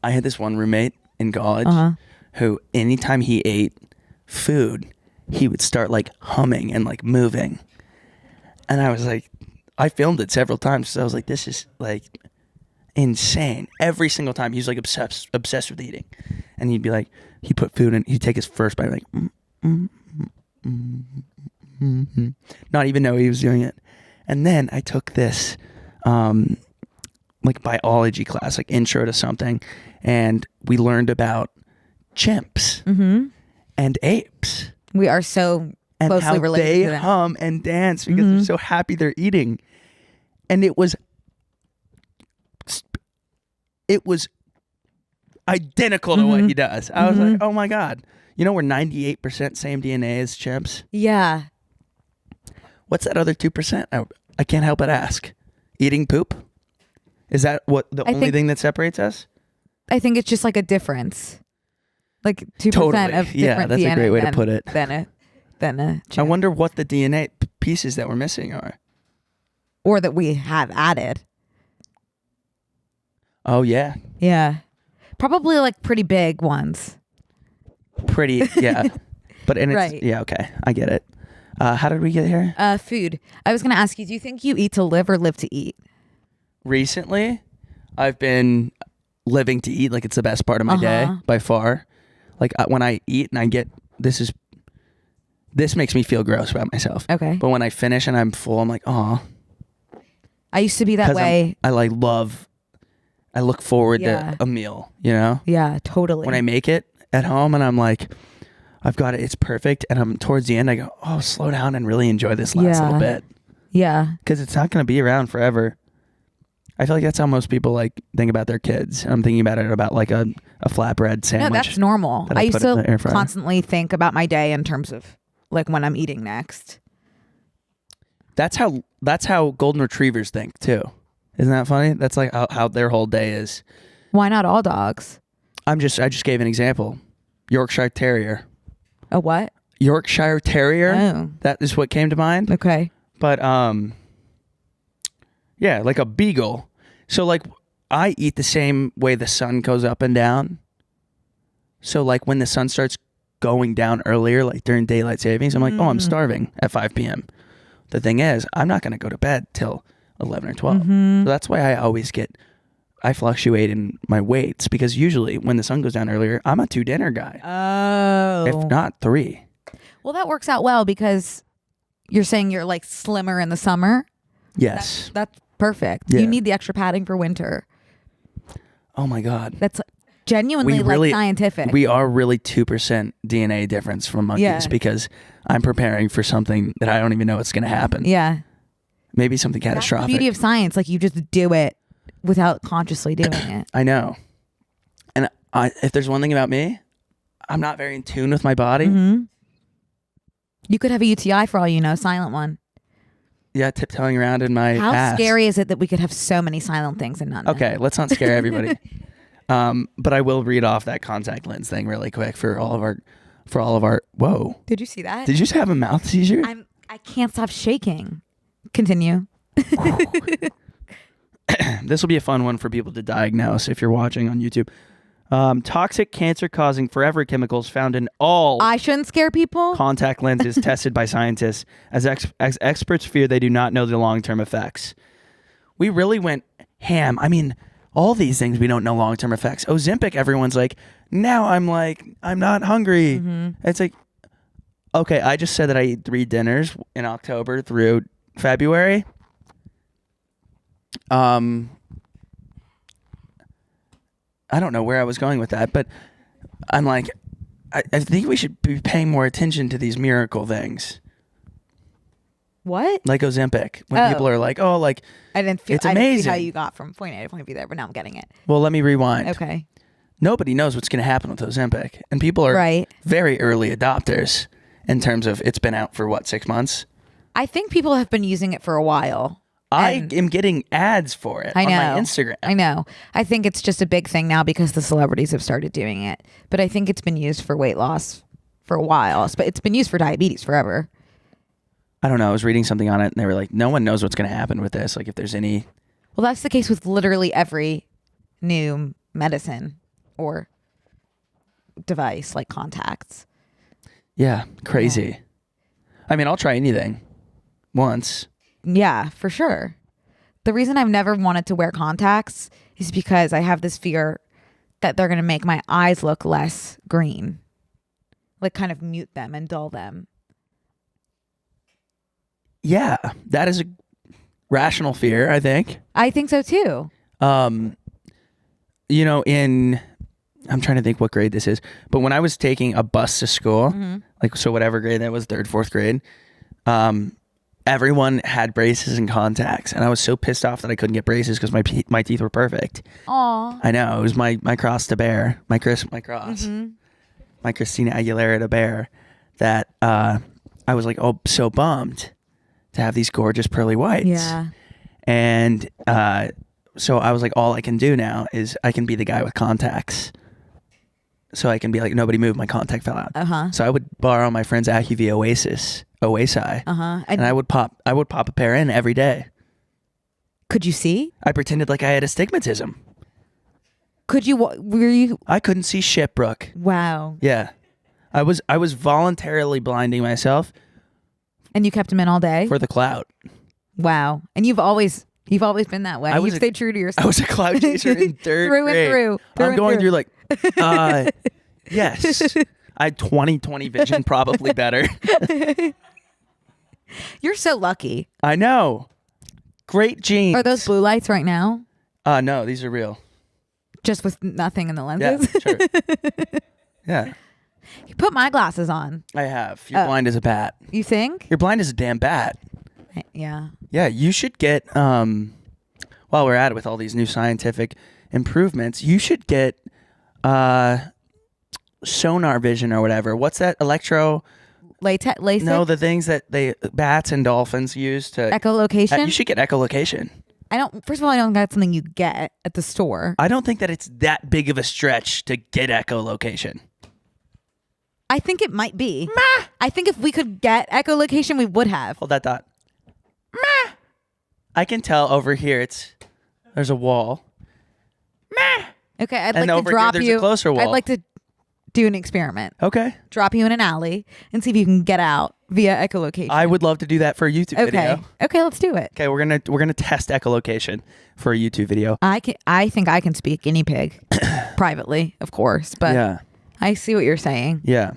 I had this one roommate in college who anytime he ate food, he would start like humming and like moving. And I was like, I filmed it several times. So I was like, this is like insane. Every single time he was like obsessed with eating. And he'd be like, he'd put food in, he'd take his first bite like, not even know he was doing it. And then I took this like biology class, like intro to something, and we learned about chimps and apes. We are so and closely how related they to them. hum and dance because they're so happy they're eating. And it was identical to what he does. I was like, oh my God. You know, we're 98% same DNA as chimps. Yeah. What's that other 2%? I can't help but ask. Eating poop? Is that what the only thing that separates us? I think it's just like a difference. Like 2% Totally. of different Yeah, that's DNA a great way to put it. Than a chimp. I wonder what the DNA pieces that we're missing are. Or that we have added. Oh, yeah. Yeah. Probably like pretty big ones. Pretty, yeah. But and it's, Right. yeah, okay. I get it. How did we get here? Food. I was going to ask you, do you think you eat to live or live to eat? Recently, I've been living to eat. Like, it's the best part of my day by far. Like, when I eat and I get, this makes me feel gross about myself. Okay. But when I finish and I'm full, I'm like, oh. I used to be that way. I look forward to a meal, you know? Yeah, totally. When I make it at home and I'm like, I've got it, it's perfect. And I'm towards the end, I go, oh, slow down and really enjoy this last little bit. Yeah. Because it's not going to be around forever. I feel like that's how most people like think about their kids. I'm thinking about it about like a flatbread sandwich. No, that's normal. That I used to fryer. constantly think about my day in terms of like when I'm eating next. That's how golden retrievers think too. Isn't that funny? That's like how their whole day is. Why not all dogs? I just gave an example. Yorkshire Terrier. A what? Yorkshire Terrier. Oh. That is what came to mind. Okay. But yeah, like a beagle. So like I eat the same way the sun goes up and down. So like when the sun starts going down earlier, like during daylight savings, I'm like, oh, I'm starving at 5 p.m. The thing is, I'm not going to go to bed till 11 or 12. So that's why I fluctuate in my weights, because usually when the sun goes down earlier, I'm a 2 dinner guy. Oh. If not 3. Well, that works out well because you're saying you're like slimmer in the summer. Yes. That's perfect. Yeah. You need the extra padding for winter. Oh my God. That's genuinely like scientific. We are really 2% DNA difference from monkeys because I'm preparing for something that I don't even know what's going to happen. Yeah. Maybe something That's catastrophic. the beauty of science. Like you just do it without consciously doing it. I know. And if there's one thing about me, I'm not very in tune with my body. You could have a UTI for all you know, silent one. Yeah, tiptoeing around in my How ass. scary is it that we could have so many silent things and not know? Okay, let's not scare everybody. But I will read off that contact lens thing really quick for all of our. Whoa! Did you see that? Did you just have a mouth seizure? I can't stop shaking. Continue. This will be a fun one for people to diagnose if you're watching on YouTube. Toxic cancer-causing forever chemicals found in all I shouldn't scare people. contact lenses tested by scientists, as experts fear they do not know the long-term effects. We really went ham. I mean, all these things we don't know long-term effects. Ozempic, everyone's like, now I'm not hungry. It's like, okay, I just said that I eat 3 dinners in October through February. I don't know where I was going with that, but I'm like, I think we should be paying more attention to these miracle things. What? Like Ozempic. When people are like, oh, like, I didn't see amazing. how you got from point A to point B there, but now I'm getting it. Well, let me rewind. Okay. Nobody knows what's going to happen with Ozempic. And people are very early adopters in terms of it's been out for 6 months? I think people have been using it for a while. I am getting ads for it on my Instagram. I know. I think it's just a big thing now because the celebrities have started doing it. But I think it's been used for weight loss for a while. But it's been used for diabetes forever. I don't know. I was reading something on it and they were like, no one knows what's going to happen with this. Like if there's any... Well, that's the case with literally every new medicine. or device like contacts. Yeah, crazy. I mean, I'll try anything once. Yeah, for sure. The reason I've never wanted to wear contacts is because I have this fear that they're going to make my eyes look less green. Like kind of mute them and dull them. Yeah, that is a rational fear, I think. I think so too. You know, I'm trying to think what grade this is, but when I was taking a bus to school, like, so whatever grade that was, 3rd, 4th grade, everyone had braces and contacts, and I was so pissed off that I couldn't get braces because my teeth were perfect. Aw. I know, it was my cross to bear, my cross, my Christina Aguilera to bear, that I was like, oh, so bummed to have these gorgeous pearly whites. Yeah. And so I was like, all I can do now is I can be the guy with contacts. So I can be like, nobody moved, my contact fell out. So I would borrow my friend's Acuvia Oasi, and I would pop a pair in every day. Could you see? I pretended like I had astigmatism. Were you? I couldn't see shit, Brooke. Wow. Yeah, I was voluntarily blinding myself. And you kept them in all day? For the clout. Wow. And you've always been that way. You've stayed true to yourself. I was a clout chaser in 3rd through grade. And through. I'm going through like, yes. I had 20/20 vision, probably better. You're so lucky. I know. Great genes. Are those blue lights right now? No, these are real. Just with nothing in the lenses? Yeah, sure. Yeah. You put my glasses on. I have. You're blind as a bat. You think? You're blind as a damn bat. Yeah. Yeah, you should get, while we're at it with all these new scientific improvements, you should get sonar vision or whatever. What's that? LASIK? No, the things that bats and dolphins use to... Echolocation? You should get echolocation. First of all, I don't think that's something you get at the store. I don't think that it's that big of a stretch to get echolocation. I think it might be. I think if we could get echolocation, we would have. Hold that thought. I can tell over here there's a wall. Okay, I'd And like over to drop here, there's you. a closer wall. I'd like to do an experiment. Okay. Drop you in an alley and see if you can get out via echolocation. I would love to do that for a YouTube video. Okay, let's do it. Okay, we're gonna test echolocation for a YouTube video. I think I can speak guinea pig privately, of course, but Yeah. I see what you're saying. Yeah.